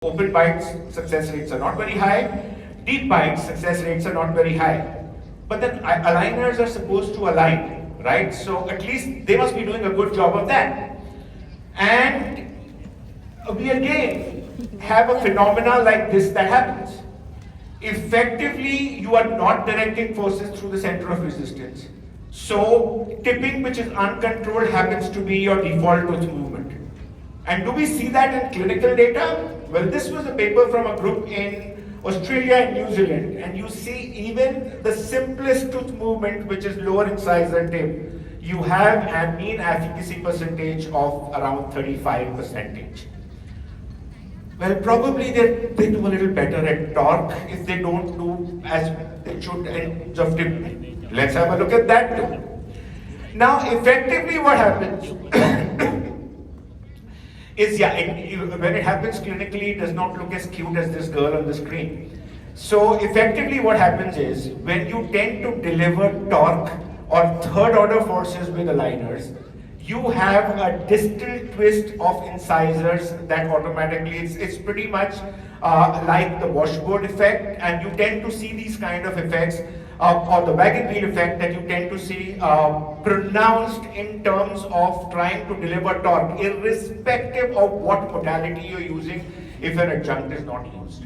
Open bites, success rates are not very high. Deep bites, success rates are not very high. But then aligners are supposed to align, right? So at least they must be doing a good job of that. And we again have a phenomena like this that happens. Effectively, you are not directing forces through the center of resistance. So tipping, which is uncontrolled, happens to be your default tooth movement. And do we see that in clinical data? Well, this was a paper from a group in Australia and New Zealand, and you see even the simplest tooth movement, which is lower incisor tip, you have a mean efficacy percentage of around 35%. Well, probably they do a little better at torque if they don't do as they should in terms of tip. Let's have a look at that too. Now, effectively what happens is, when it happens clinically, it does not look as cute as this girl on the screen. So effectively what happens is, when you tend to deliver torque or third order forces with aligners, you have a distal twist of incisors that automatically, it's pretty much like the washboard effect, and you tend to see these kind of effects or the wagon wheel effect that you tend to see pronounced in terms of trying to deliver torque, irrespective of what modality you're using if an adjunct is not used.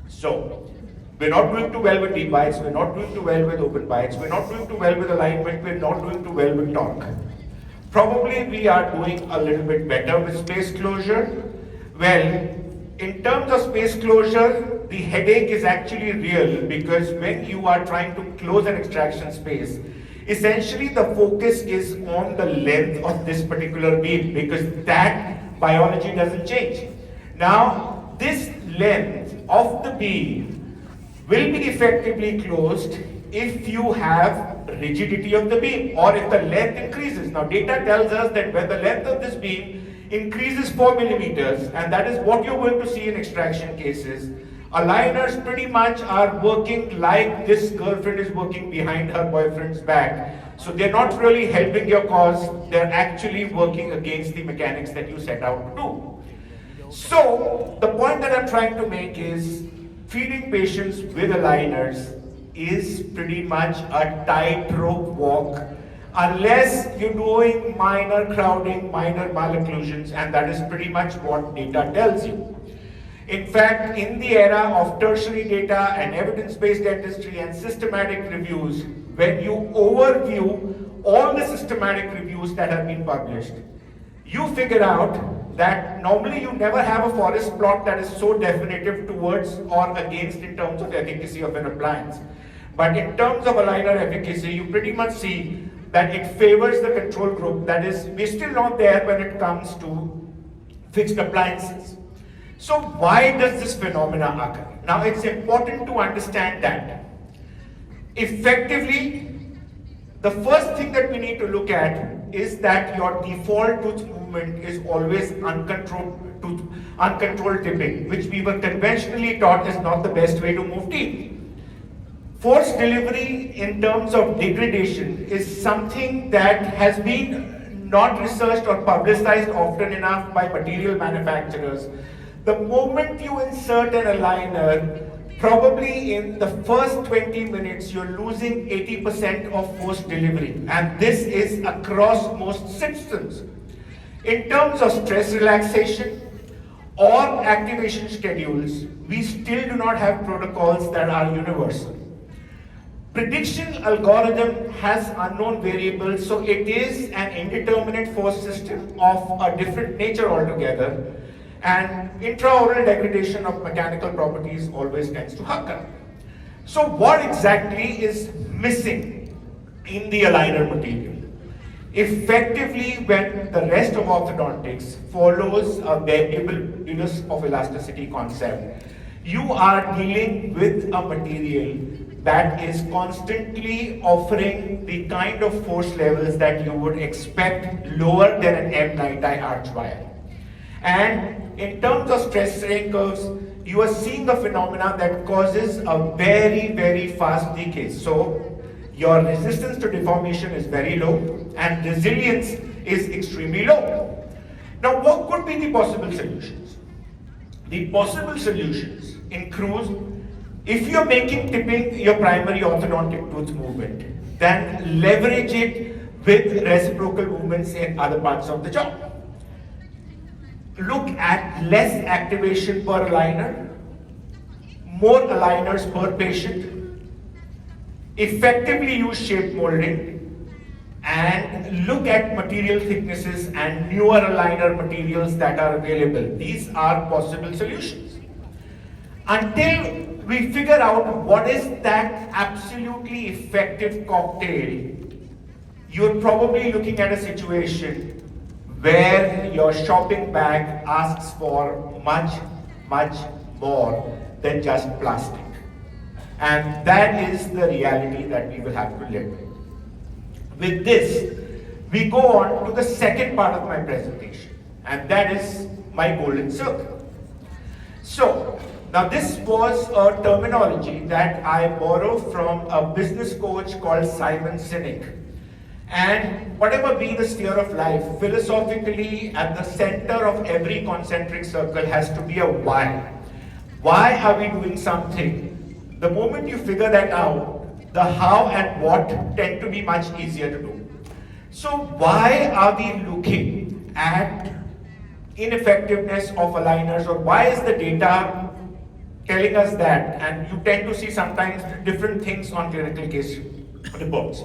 So, we're not doing too well with deep bites, we're not doing too well with open bites, we're not doing too well with alignment, we're not doing too well with torque. Probably we are doing a little bit better with space closure. Well, in terms of space closure, the headache is actually real, because when you are trying to close an extraction space, essentially the focus is on the length of this particular beam, because that biology doesn't change. Now, this length of the beam will be effectively closed if you have rigidity of the beam, or if the length increases. Now, data tells us that when the length of this beam increases 4 millimeters, and that is what you're going to see in extraction cases, aligners pretty much are working like this girlfriend is working behind her boyfriend's back. So they're not really helping your cause, they're actually working against the mechanics that you set out to do. So the point that I'm trying to make is, feeding patients with aligners is pretty much a tightrope walk, unless you're doing minor crowding, minor malocclusions, and that is pretty much what data tells you. In fact, in the era of tertiary data and evidence-based dentistry and systematic reviews, when you overview all the systematic reviews that have been published, you figure out that normally you never have a forest plot that is so definitive towards or against in terms of efficacy of an appliance. But in terms of aligner efficacy, you pretty much see that it favors the control group. That is, we're still not there when it comes to fixed appliances. So why does this phenomena occur? Now, it's important to understand that effectively, the first thing that we need to look at is that your default tooth movement is always uncontrolled tipping, which we were conventionally taught is not the best way to move teeth. Force delivery in terms of degradation is something that has been not researched or publicized often enough by material manufacturers. The moment you insert an aligner, probably in the first 20 minutes, you're losing 80% of force delivery. And this is across most systems. In terms of stress relaxation or activation schedules, we still do not have protocols that are universal. Prediction algorithm has unknown variables, so it is an indeterminate force system of a different nature altogether. And intraoral degradation of mechanical properties always tends to occur. So what exactly is missing in the aligner material? Effectively, when the rest of orthodontics follows a variableness of elasticity concept, you are dealing with a material that is constantly offering the kind of force levels that you would expect lower than an M90 arch wire. And in terms of stress strain curves, you are seeing a phenomena that causes a very, very fast decay. So your resistance to deformation is very low and resilience is extremely low. Now, what could be the possible solutions? The possible solutions include, if you're making tipping your primary orthodontic tooth movement, then leverage it with reciprocal movements in other parts of the jaw. Look at less activation per aligner, more aligners per patient, effectively use shape molding, and look at material thicknesses and newer aligner materials that are available. These are possible solutions. Until we figure out what is that absolutely effective cocktail, you're probably looking at a situation where your shopping bag asks for much, much more than just plastic. And that is the reality that we will have to live with. With this, we go on to the second part of my presentation, and that is my golden circle. So, now this was a terminology that I borrowed from a business coach called Simon Sinek. And whatever be the sphere of life, philosophically at the center of every concentric circle has to be a why. Why are we doing something? The moment you figure that out, the how and what tend to be much easier to do. So why are we looking at ineffectiveness of aligners, or why is the data telling us that? And you tend to see sometimes different things on clinical case reports.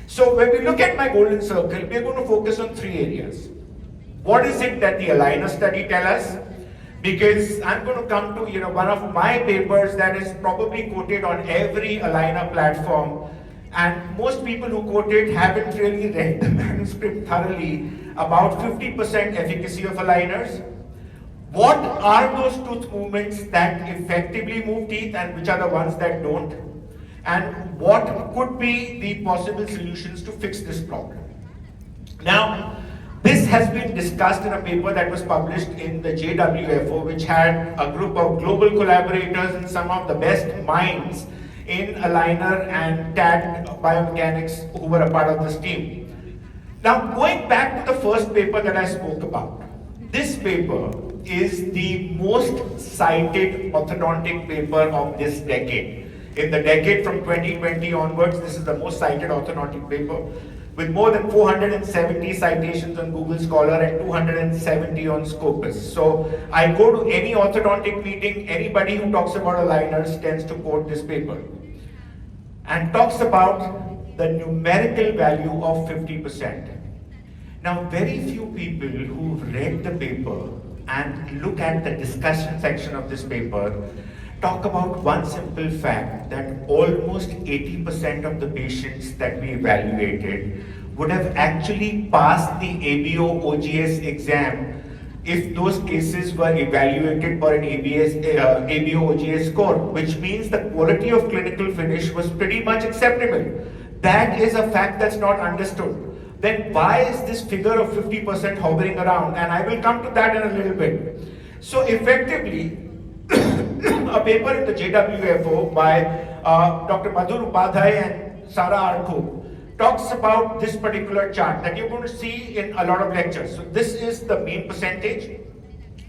So when we look at my golden circle, we are going to focus on three areas. What is it that the aligner study tell us? Because I'm going to come to one of my papers that is probably quoted on every aligner platform, and most people who quote it haven't really read the manuscript thoroughly, about 50% efficacy of aligners. What are those tooth movements that effectively move teeth and which are the ones that don't? And what could be the possible solutions to fix this problem? Now, this has been discussed in a paper that was published in the JWFO, which had a group of global collaborators and some of the best minds in aligner and TAT biomechanics who were a part of this team. Now, going back to the first paper that I spoke about, this paper is the most cited orthodontic paper of this decade. In the decade from 2020 onwards, this is the most cited orthodontic paper, with more than 470 citations on Google Scholar and 270 on Scopus. So I go to any orthodontic meeting, anybody who talks about aligners tends to quote this paper and talks about the numerical value of 50%. Now, very few people who've read the paper and look at the discussion section of this paper talk about one simple fact, that almost 80% of the patients that we evaluated would have actually passed the ABO OGS exam if those cases were evaluated for an ABO OGS score, which means the quality of clinical finish was pretty much acceptable. That is a fact that's not understood. Then why is this figure of 50% hovering around? And I will come to that in a little bit. So effectively, a paper in the JWFO by Dr. Madhur Upadhyay and Sara Arko talks about this particular chart that you're going to see in a lot of lectures. So this is the mean percentage,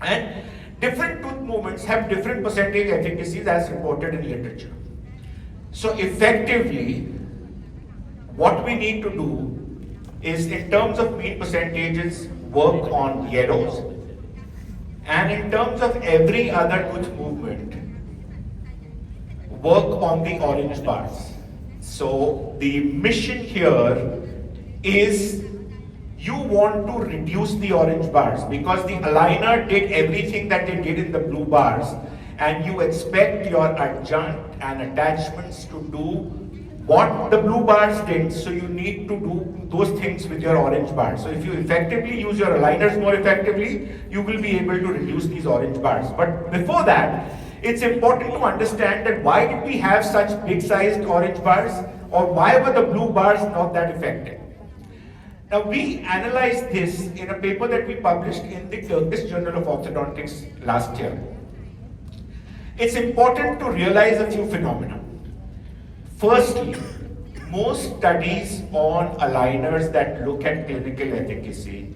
and different tooth movements have different percentage efficacies as reported in literature. So effectively, what we need to do is, in terms of mean percentages, work on yellows, and in terms of every other tooth movement, work on the orange bars. So the mission here is you want to reduce the orange bars because the aligner did everything that they did in the blue bars, and you expect your adjunct and attachments to do what the blue bars did, so you need to do those things with your orange bars. So if you effectively use your aligners more effectively, you will be able to reduce these orange bars. But before that, it's important to understand that why did we have such big sized orange bars, or why were the blue bars not that effective? Now, we analyzed this in a paper that we published in the Turkish Journal of Orthodontics last year. It's important to realize a few phenomena. Firstly, most studies on aligners that look at clinical efficacy,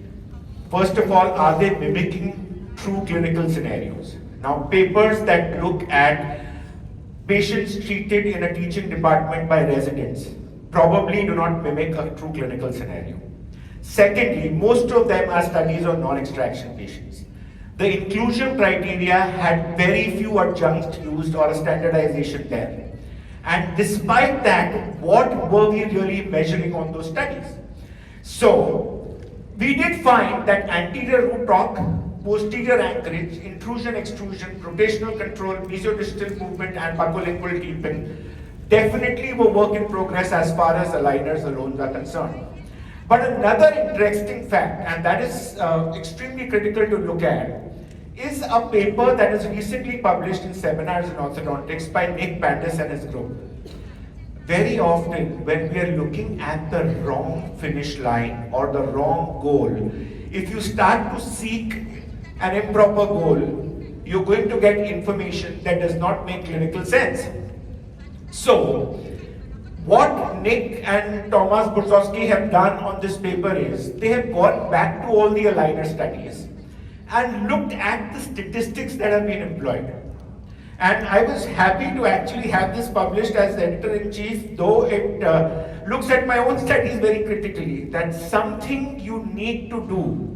first of all, are they mimicking true clinical scenarios? Now, papers that look at patients treated in a teaching department by residents probably do not mimic a true clinical scenario. Secondly, most of them are studies on non-extraction patients. The inclusion criteria had very few adjuncts used or a standardization there. And despite that, what were we really measuring on those studies? So, we did find that anterior root torque, posterior anchorage, intrusion, extrusion, rotational control, mesiodistal movement, and buccolingual deepen definitely were work in progress as far as aligners alone are concerned. But another interesting fact, and that is extremely critical to look at, is a paper that is recently published in Seminars in Orthodontics by Nick Pandis and his group. Very often, when we are looking at the wrong finish line or the wrong goal, if you start to seek an improper goal, you're going to get information that does not make clinical sense. So, what Nick and Thomas Burzowski have done on this paper is, they have gone back to all the aligner studies and looked at the statistics that have been employed. And I was happy to actually have this published as editor-in-chief, though it looks at my own studies very critically. That's something you need to do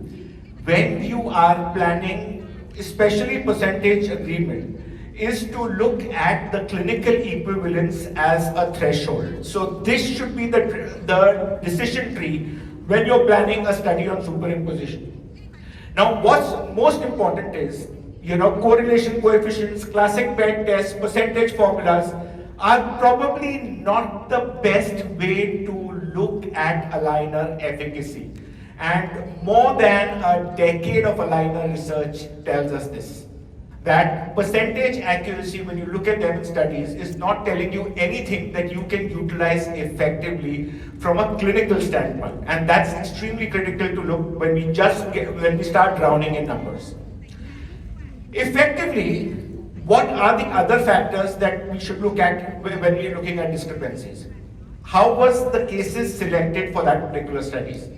when you are planning, especially percentage agreement, is to look at the clinical equivalence as a threshold. So this should be the decision tree when you're planning a study on superimposition. Now, what's most important is, correlation coefficients, classic bed tests, percentage formulas are probably not the best way to look at aligner efficacy. And more than a decade of aligner research tells us this, that percentage accuracy, when you look at them in studies, is not telling you anything that you can utilize effectively from a clinical standpoint. And that's extremely critical to look when we start drowning in numbers. Effectively, what are the other factors that we should look at when we are looking at discrepancies? How was the cases selected for that particular studies?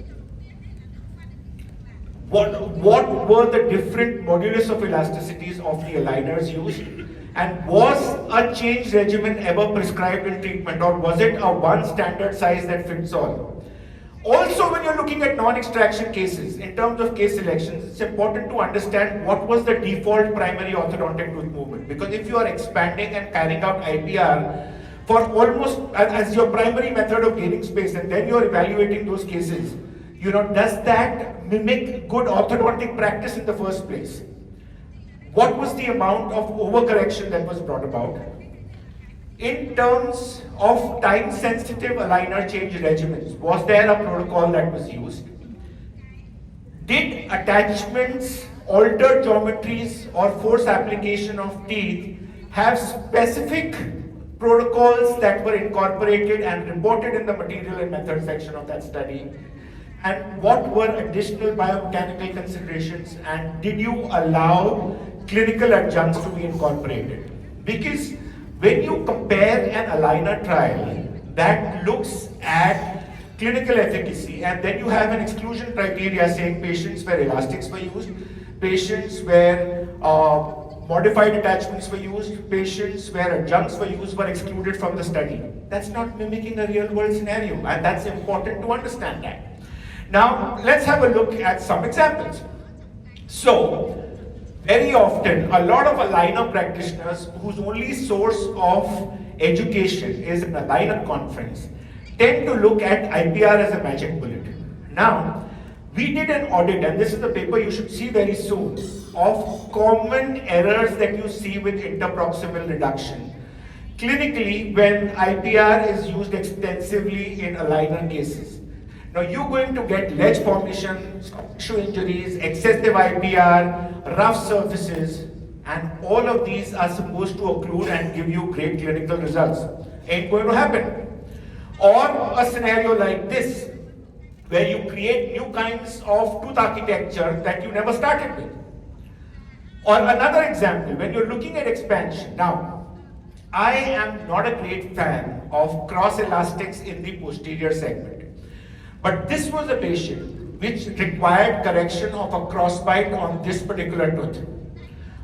What were the different modulus of elasticities of the aligners used? And was a change regimen ever prescribed in treatment, or was it a one standard size that fits all? Also, when you're looking at non-extraction cases, in terms of case selections, it's important to understand what was the default primary orthodontic tooth movement. Because if you are expanding and carrying out IPR for almost as your primary method of gaining space, and then you're evaluating those cases, does that mimic good orthodontic practice in the first place? What was the amount of overcorrection that was brought about? In terms of time-sensitive aligner change regimens, was there a protocol that was used? Did attachments, altered geometries, or force application of teeth have specific protocols that were incorporated and reported in the material and method section of that study? And what were additional biomechanical considerations, and did you allow clinical adjuncts to be incorporated? Because when you compare an aligner trial that looks at clinical efficacy, and then you have an exclusion criteria saying patients where elastics were used, patients where modified attachments were used, patients where adjuncts were used were excluded from the study. That's not mimicking a real world scenario, and that's important to understand that. Now, let's have a look at some examples. So, very often, a lot of aligner practitioners whose only source of education is an aligner conference tend to look at IPR as a magic bullet. Now, we did an audit, and this is the paper you should see very soon, of common errors that you see with interproximal reduction clinically when IPR is used extensively in aligner cases. Now, you're going to get ledge formation, tissue injuries, excessive IPR, rough surfaces, and all of these are supposed to occlude and give you great clinical results. Ain't going to happen. Or a scenario like this, where you create new kinds of tooth architecture that you never started with. Or another example, when you're looking at expansion. Now, I am not a great fan of cross elastics in the posterior segment. But this was a patient which required correction of a crossbite on this particular tooth.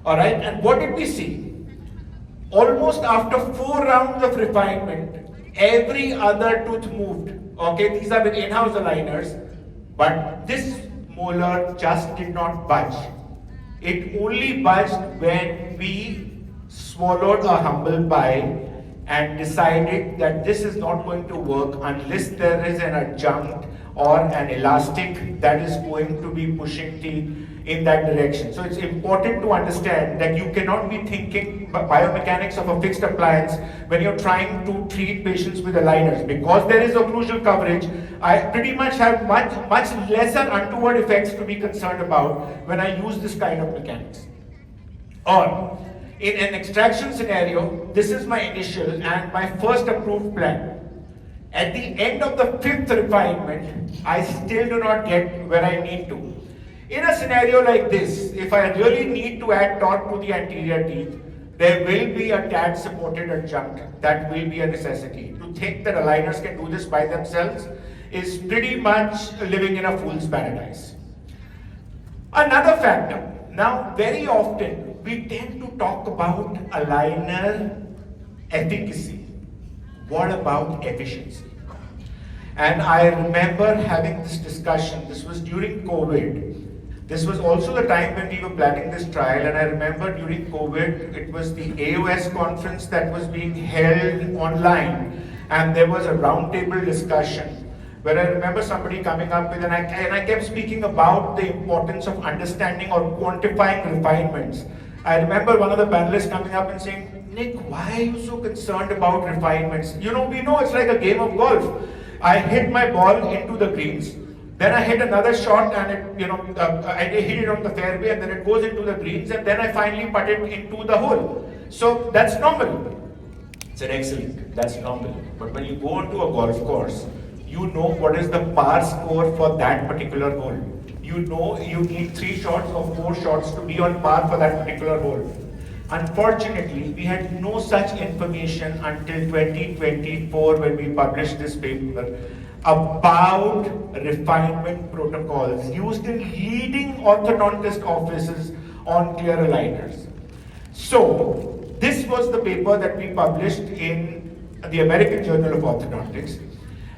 All right, and what did we see? Almost after 4 rounds of refinement, every other tooth moved. Okay, these are with in-house aligners, but this molar just did not budge. It only budged when we swallowed a humble pie and decided that this is not going to work unless there is an adjunct or an elastic that is going to be pushing teeth in that direction. So it's important to understand that you cannot be thinking biomechanics of a fixed appliance when you're trying to treat patients with aligners. Because there is occlusal coverage, I pretty much have much lesser untoward effects to be concerned about when I use this kind of mechanics. Or in an extraction scenario, this is my initial and my first approved plan. At the end of the 5th refinement, I still do not get where I need to. In a scenario like this, if I really need to add torque to the anterior teeth, there will be a TAD supported adjunct. That will be a necessity. To think that aligners can do this by themselves is pretty much living in a fool's paradise. Another factor. Now, very often we tend to talk about aligner efficacy. What about efficiency? And I remember having this discussion. This was during COVID. This was also the time when we were planning this trial, and I remember during COVID, it was the AOS conference that was being held online, and there was a roundtable discussion where I remember somebody coming up with, and I kept speaking about the importance of understanding or quantifying refinements. I remember one of the panelists coming up and saying, Nick, why are you so concerned about refinements? You know, we know it's like a game of golf. I hit my ball into the greens, then I hit another shot and I hit it on the fairway and then it goes into the greens and then I finally putt it into the hole. So that's normal. I said, excellent, that's normal. But when you go onto a golf course, you know what is the par score for that particular hole. You know you need 3 shots or 4 shots to be on par for that particular hole. Unfortunately, we had no such information until 2024 when we published this paper about refinement protocols used in leading orthodontist offices on clear aligners. So, this was the paper that we published in the American Journal of Orthodontics.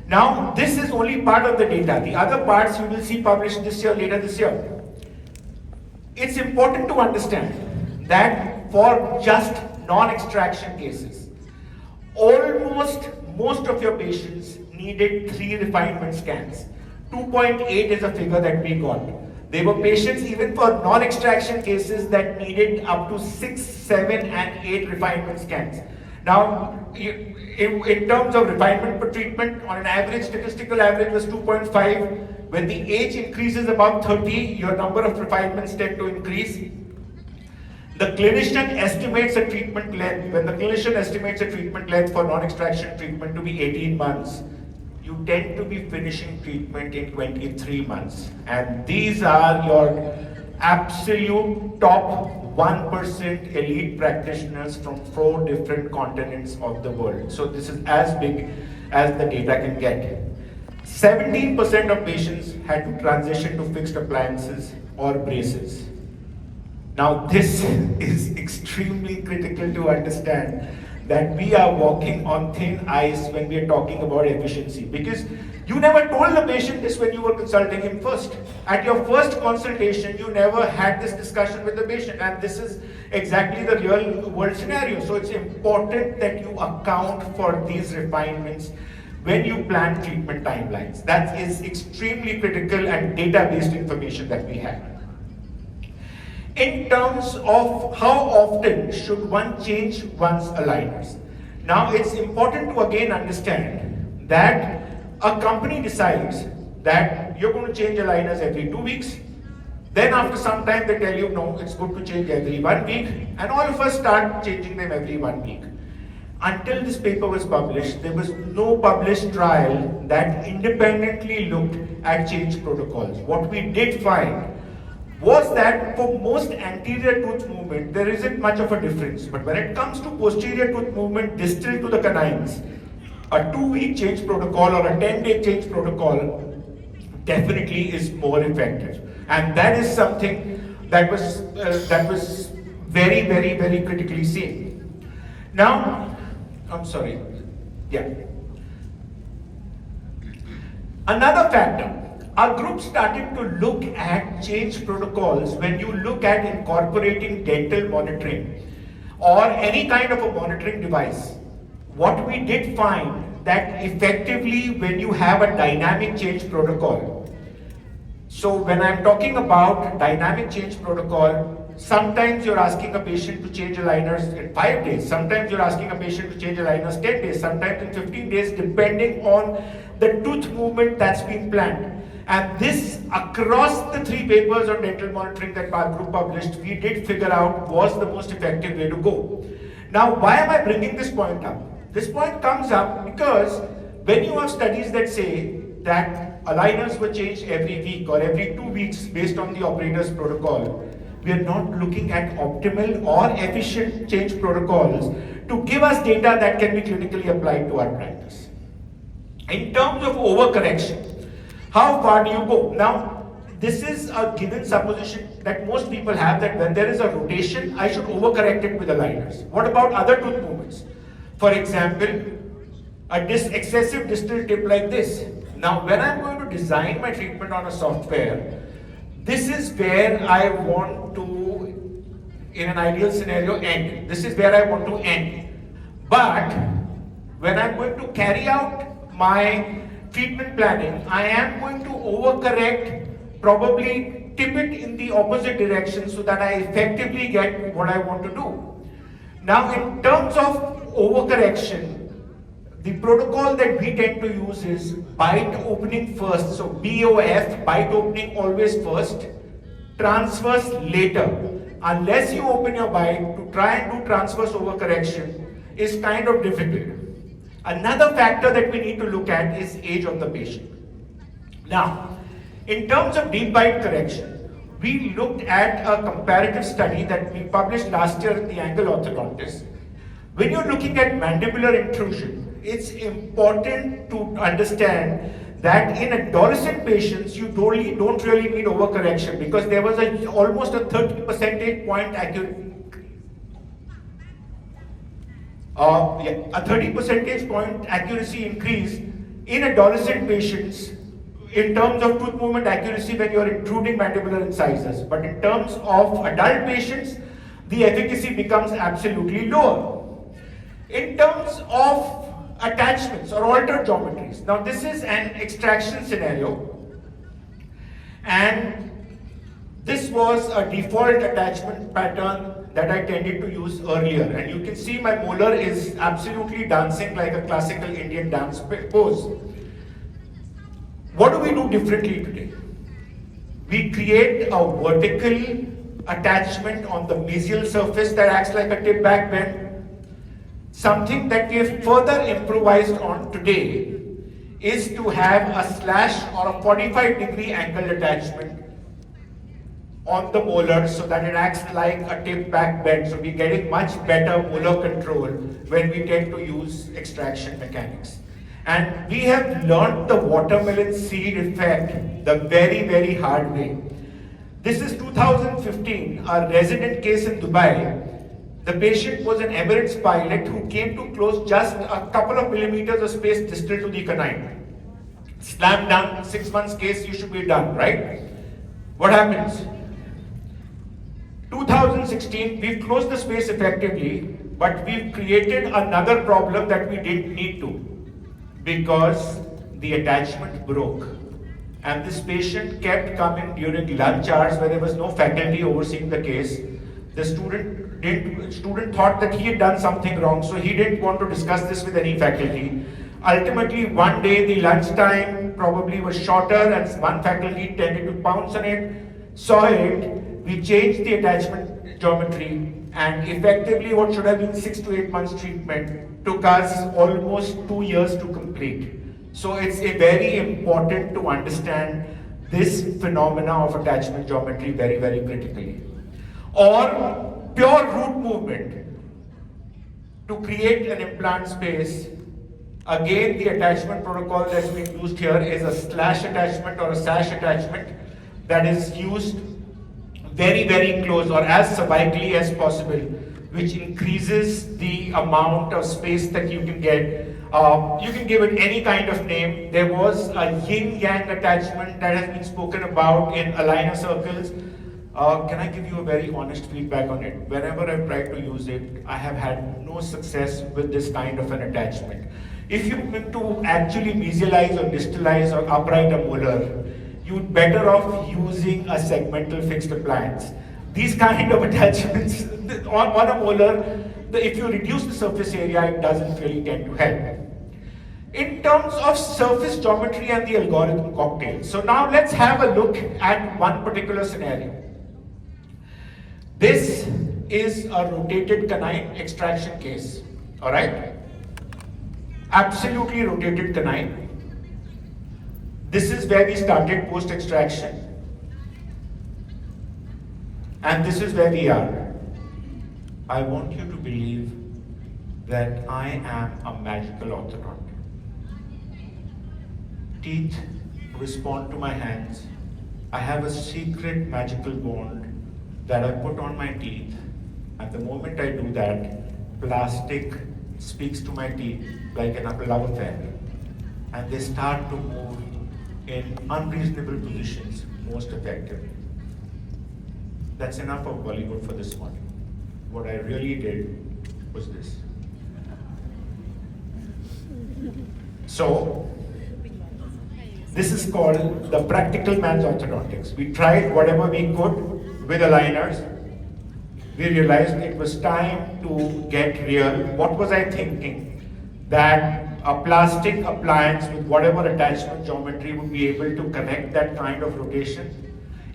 Now, this is only part of the data. The other parts you will see published this year, later this year. It's important to understand that for just non-extraction cases, almost most of your patients needed 3 refinement scans. 2.8 is a figure that we got. There were patients even for non-extraction cases that needed up to 6, 7 and 8 refinement scans. Now, in terms of refinement per treatment, on an average, statistical average was 2.5. When the age increases above 30, your number of refinements tend to increase. The clinician estimates a treatment length. When the clinician estimates a treatment length for non-extraction treatment to be 18 months, you tend to be finishing treatment in 23 months. And these are your absolute top 1% elite practitioners from 4 different continents of the world. So this is as big as the data can get. 17% of patients had to transition to fixed appliances or braces. Now this is extremely critical to understand that we are walking on thin ice when we are talking about efficiency, because you never told the patient this when you were consulting him first. At your first consultation, you never had this discussion with the patient, and this is exactly the real world scenario. So it's important that you account for these refinements when you plan treatment timelines. That is extremely critical and data-based information that we have. In terms of how often should one change one's aligners. Now it's important to again understand that a company decides that you're going to change aligners every 2 weeks. Then after some time they tell you, no, it's good to change every 1 week. And all of us start changing them every 1 week. Until this paper was published, there was no published trial that independently looked at change protocols. What we did find was that for most anterior tooth movement, there isn't much of a difference. But when it comes to posterior tooth movement distal to the canines, a 2-week change protocol or a 10-day change protocol definitely is more effective. And that is something that was very critically seen. Now, I'm sorry, yeah. Another factor, our group started to look at change protocols when you look at incorporating dental monitoring or any kind of a monitoring device. What we did find that effectively when you have a dynamic change protocol, so when I'm talking about dynamic change protocol, sometimes you're asking a patient to change aligners in 5 days, sometimes you're asking a patient to change aligners 10 days, sometimes in 15 days, depending on the tooth movement that's been planned. And this, across the 3 papers on dental monitoring that our group published, we did figure out was the most effective way to go. Now, why am I bringing this point up? This point comes up because when you have studies that say that aligners were changed every week or every 2 weeks based on the operator's protocol, we are not looking at optimal or efficient change protocols to give us data that can be clinically applied to our practice. In terms of overcorrection, how far do you go? Now, this is a given supposition that most people have, that when there is a rotation, I should overcorrect it with aligners. What about other tooth movements? For example, excessive distal tip like this. Now, when I'm going to design my treatment on a software, this is where I want to, in an ideal scenario, end. This is where I want to end. But when I'm going to carry out my treatment planning, I am going to overcorrect, probably tip it in the opposite direction so that I effectively get what I want to do. Now, in terms of overcorrection, the protocol that we tend to use is bite opening first. So BOF, bite opening always first, transverse later. Unless you open your bite, to try and do transverse overcorrection is kind of difficult. Another factor that we need to look at is age of the patient. Now, in terms of deep bite correction, we looked at a comparative study that we published last year in the Angle Orthodontist. When you're looking at mandibular intrusion, it's important to understand that in adolescent patients, you don't really need overcorrection because there was almost a 30 percentage point a 30 percentage point accuracy increase in adolescent patients in terms of tooth movement accuracy when you are intruding mandibular incisors. But in terms of adult patients, the efficacy becomes absolutely lower. In terms of attachments or altered geometries, now this is an extraction scenario, and this was a default attachment pattern that I tended to use earlier, and you can see my molar is absolutely dancing like a classical Indian dance pose. What do we do differently today? We create a vertical attachment on the mesial surface that acts like a tip back bend. Something that we have further improvised on today is to have a slash or a 45-degree angle attachment on the molar so that it acts like a tip back bend. So we're getting much better molar control when we tend to use extraction mechanics. And we have learned the watermelon seed effect the very hard way. This is 2015, a resident case in Dubai. The patient was an Emirates pilot who came to close just a couple of millimeters of space distal to the canine. Slam done, 6 months case, you should be done, right? What happens? 2016, we've closed the space effectively, but we've created another problem that we didn't need to, because the attachment broke. And this patient kept coming during lunch hours where there was no faculty overseeing the case. The student thought that he had done something wrong, so he didn't want to discuss this with any faculty. Ultimately, one day the lunchtime probably was shorter and one faculty tended to pounce on it, saw it, we changed the attachment geometry, and effectively what should have been 6 to 8 months treatment took us almost 2 years to complete. So it's very important to understand this phenomena of attachment geometry very critically. Or pure root movement to create an implant space. Again, the attachment protocol that's been used here is a slash attachment or a sash attachment that is used very, very close or as cervically as possible, which increases the amount of space that you can get. You can give it any kind of name. There was a yin-yang attachment that has been spoken about in aligner circles. Can I give you a very honest feedback on it? Whenever I've tried to use it, I have had no success with this kind of an attachment. If you want to actually mesialize or distalize or upright a molar, you'd better off using a segmental fixed appliance. These kind of attachments on a molar, if you reduce the surface area, it doesn't really tend to help. In terms of surface geometry and the algorithm cocktail, so now let's have a look at one particular scenario. This is a rotated canine extraction case, all right? Absolutely rotated canine. This is where we started post-extraction. And this is where we are. I want you to believe that I am a magical orthodont. Teeth respond to my hands. I have a secret magical bond that I put on my teeth. And the moment I do that, plastic speaks to my teeth like an love affair. And they start to move in unreasonable positions most effectively. That's enough of Bollywood for this morning. What I really did was this. So, this is called the practical man's orthodontics. We tried whatever we could with aligners. We realized it was time to get real. What was I thinking? That a plastic appliance with whatever attachment geometry would be able to connect that kind of rotation.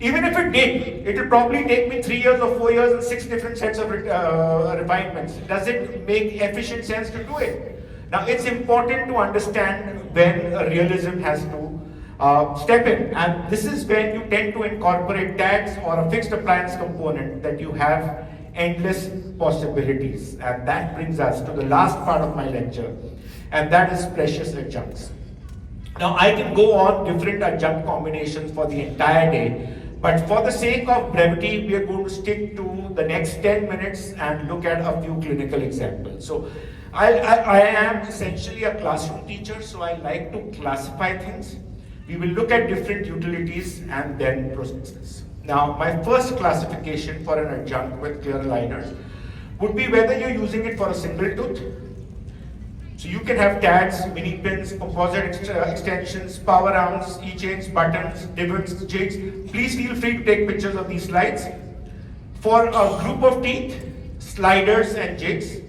Even if it did, it will probably take me 3 years or 4 years and 6 different sets of refinements. Does it make efficient sense to do it? Now, it's important to understand when realism has to step in, and this is when you tend to incorporate tags or a fixed appliance component that you have endless possibilities. And that brings us to the last part of my lecture, and that is precious adjuncts. Now, I can go on different adjunct combinations for the entire day, but for the sake of brevity, we are going to stick to the next 10 minutes and look at a few clinical examples. So, I am essentially a classroom teacher, so I like to classify things. We will look at different utilities and then processes. Now, my first classification for an adjunct with clear aligners would be whether you're using it for a single tooth. So you can have tags, mini pins, composite extensions, power arms, e-chains, buttons, divots, jigs. Please feel free to take pictures of these slides. For a group of teeth, sliders and jigs.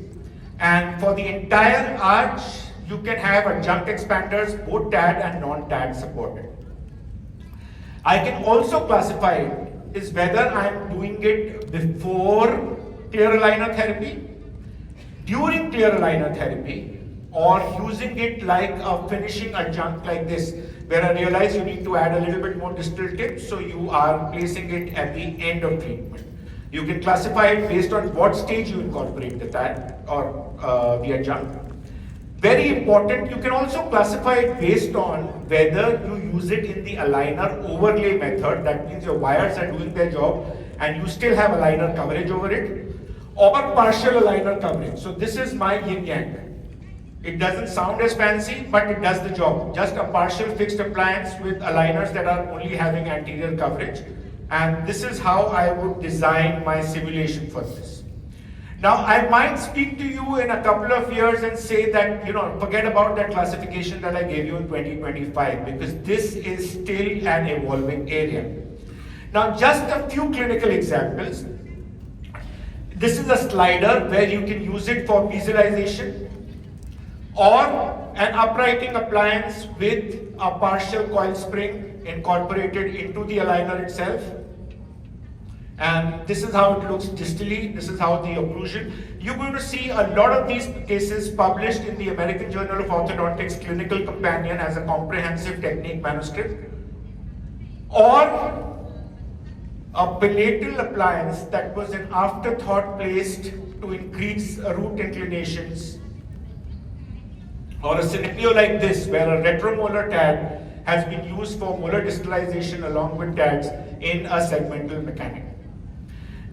And for the entire arch, you can have adjunct expanders, both TAD and non-TAD supported. I can also classify it as whether I'm doing it before clear aligner therapy, during clear aligner therapy, or using it like a finishing adjunct like this, where I realize you need to add a little bit more distal tip, so you are placing it at the end of treatment. You can classify it based on what stage you incorporate the TAD or the adjunct. Very important, you can also classify it based on whether you use it in the aligner overlay method. That means your wires are doing their job and you still have aligner coverage over it, or partial aligner coverage. So this is my yin-yang. It doesn't sound as fancy, but it does the job. Just a partial fixed appliance with aligners that are only having anterior coverage. And this is how I would design my simulation for this. Now, I might speak to you in a couple of years and say that, forget about that classification that I gave you in 2025, because this is still an evolving area. Now, just a few clinical examples. This is a slider where you can use it for visualization, or an uprighting appliance with a partial coil spring incorporated into the aligner itself. And this is how it looks distally. This is how the occlusion. You're going to see a lot of these cases published in the American Journal of Orthodontics Clinical Companion as a comprehensive technique manuscript. Or a palatal appliance that was an afterthought placed to increase root inclinations. Or a scenario like this, where a retromolar TAD has been used for molar distalization along with TADs in a segmental mechanic.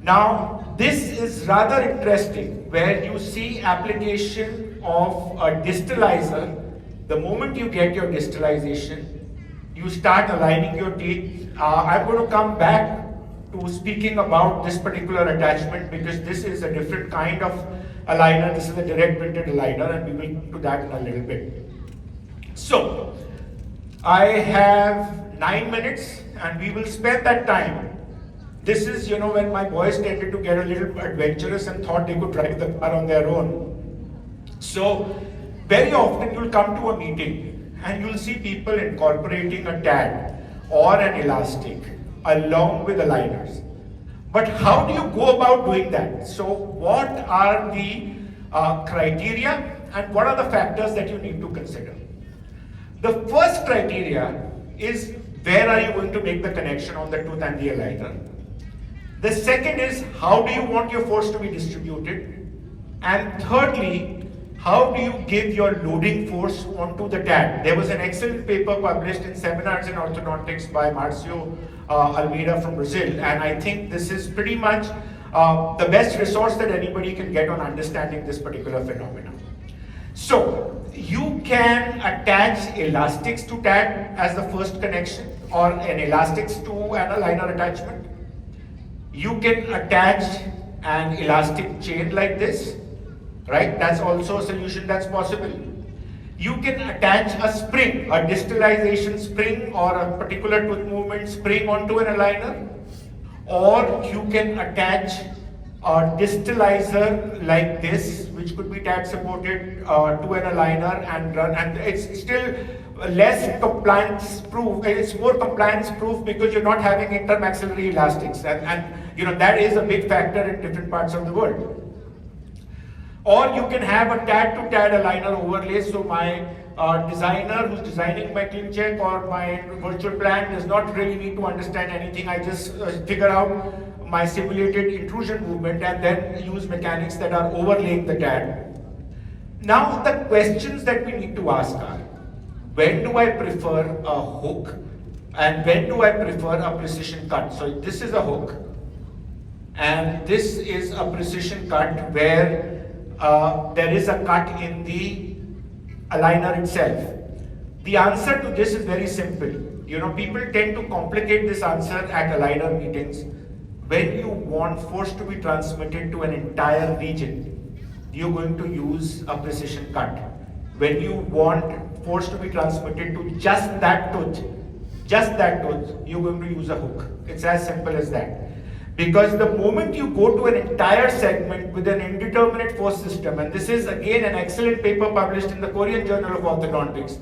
Now, this is rather interesting where you see application of a distalizer. The moment you get your distalization, you start aligning your teeth. I'm going to come back to speaking about this particular attachment because this is a different kind of aligner. This is a direct printed aligner, and we will do that in a little bit. So, I have 9 minutes and we will spend that time. This is, when my boys tended to get a little adventurous and thought they could drive the car on their own. So, very often you'll come to a meeting and you'll see people incorporating a tag or an elastic along with aligners. But how do you go about doing that? So, what are the criteria and what are the factors that you need to consider? The first criteria is where are you going to make the connection on the tooth and the aligner. The second is how do you want your force to be distributed. And thirdly, how do you give your loading force onto the tag? There was an excellent paper published in Seminars in Orthodontics by Marcio Almeida from Brazil, and I think this is pretty much the best resource that anybody can get on understanding this particular phenomenon. So, you can attach elastics to tag as the first connection or an elastics to an aligner attachment. You can attach an elastic chain like this, right? That's also a solution that's possible. You can attach a spring, a distalization spring or a particular tooth movement spring onto an aligner, or you can attach a distalizer like this, which could be tag supported to an aligner and run, and it's still less compliance proof. It's more compliance proof because you're not having intermaxillary elastics, and that is a big factor in different parts of the world. Or you can have a tad-to-tad aligner overlay. So my designer who's designing my clean check or my virtual plan does not really need to understand anything. I just figure out my simulated intrusion movement and then use mechanics that are overlaying the tad. Now the questions that we need to ask are, when do I prefer a hook and when do I prefer a precision cut? So this is a hook and this is a precision cut where there is a cut in the aligner itself. The answer to this is very simple. People tend to complicate this answer at aligner meetings. When you want force to be transmitted to an entire region, you're going to use a precision cut. When you want force to be transmitted to just that tooth, you're going to use a hook. It's as simple as that. Because the moment you go to an entire segment with an indeterminate force system, and this is again an excellent paper published in the Korean Journal of Orthodontics,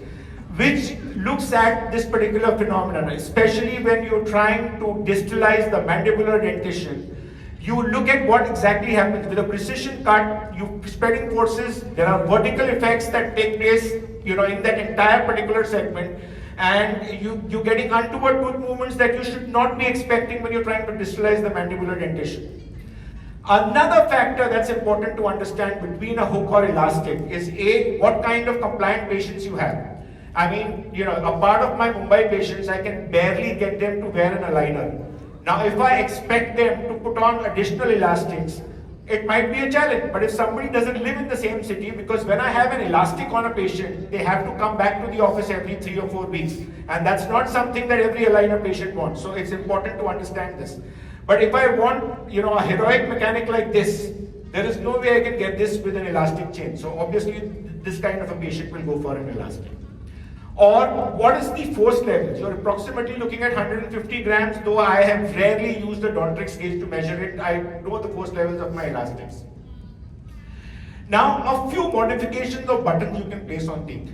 which looks at this particular phenomenon, especially when you're trying to distalize the mandibular dentition. You look at what exactly happens with a precision cut. You're spreading forces. There are vertical effects that take place, in that entire particular segment. And you're getting untoward tooth movements that you should not be expecting when you're trying to distalize the mandibular dentition. Another factor that's important to understand between a hook or elastic is what kind of compliant patients you have. I mean, a part of my Mumbai patients, I can barely get them to wear an aligner. Now, if I expect them to put on additional elastics, it might be a challenge. But if somebody doesn't live in the same city, because when I have an elastic on a patient, they have to come back to the office every 3 or 4 weeks. And that's not something that every aligner patient wants. So it's important to understand this. But if I want, a heroic mechanic like this, there is no way I can get this with an elastic chain. So obviously, this kind of a patient will go for an elastic. Or what is the force level? You're approximately looking at 150 grams, though I have rarely used a Dontrix gauge to measure it. I know the force levels of my elastics. Now, a few modifications of buttons you can place on teeth.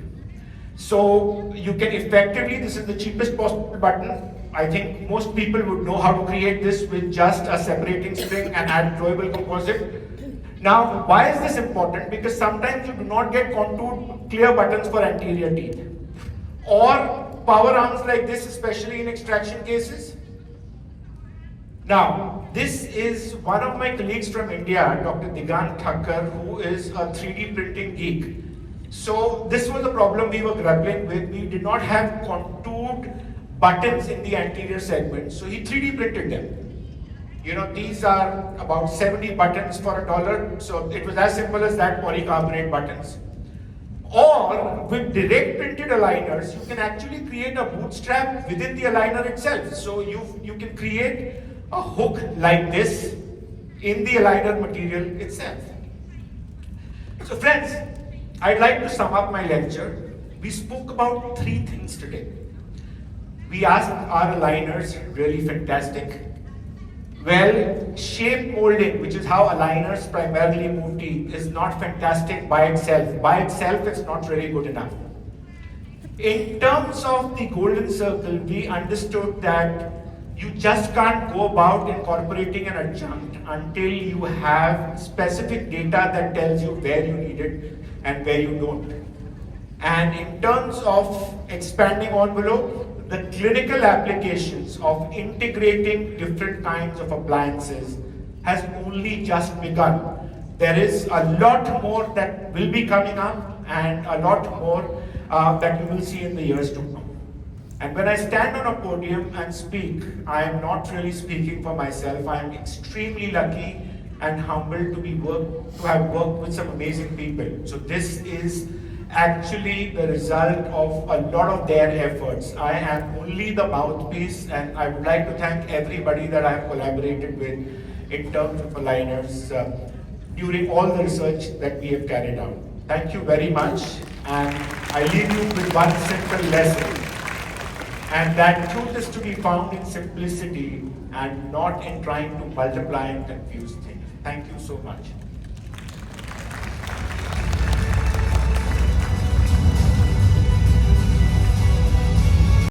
So you can effectively, this is the cheapest possible button. I think most people would know how to create this with just a separating spring and add flowable composite. Now, why is this important? Because sometimes you do not get contoured clear buttons for anterior teeth. Or power arms like this, especially in extraction cases. Now, this is one of my colleagues from India, Dr. Digant Thakkar, who is a 3D printing geek. So this was a problem we were grappling with. We did not have contoured buttons in the anterior segment, so he 3D printed them. You know, these are about 70 buttons for $1. So it was as simple as that, polycarbonate buttons. Or with direct printed aligners, you can actually create a bootstrap within the aligner itself. So you can create a hook like this in the aligner material itself. So friends, I'd like to sum up my lecture. We spoke about 3 things today. We asked, are aligners really fantastic? Well, shape molding, which is how aligners primarily move teeth, is not fantastic by itself. By itself, it's not really good enough. In terms of the golden circle, we understood that you just can't go about incorporating an adjunct until you have specific data that tells you where you need it and where you don't. And in terms of expanding envelope, the clinical applications of integrating different kinds of appliances has only just begun. There is a lot more that will be coming up and a lot more that you will see in the years to come. And when I stand on a podium and speak, I am not really speaking for myself. I am extremely lucky and humbled to have worked with some amazing people. So this is actually the result of a lot of their efforts. I am only the mouthpiece, and I would like to thank everybody that I have collaborated with in terms of aligners during all the research that we have carried out. Thank you very much, and I leave you with one simple lesson, and that truth is to be found in simplicity and not in trying to multiply and confuse things. Thank you so much.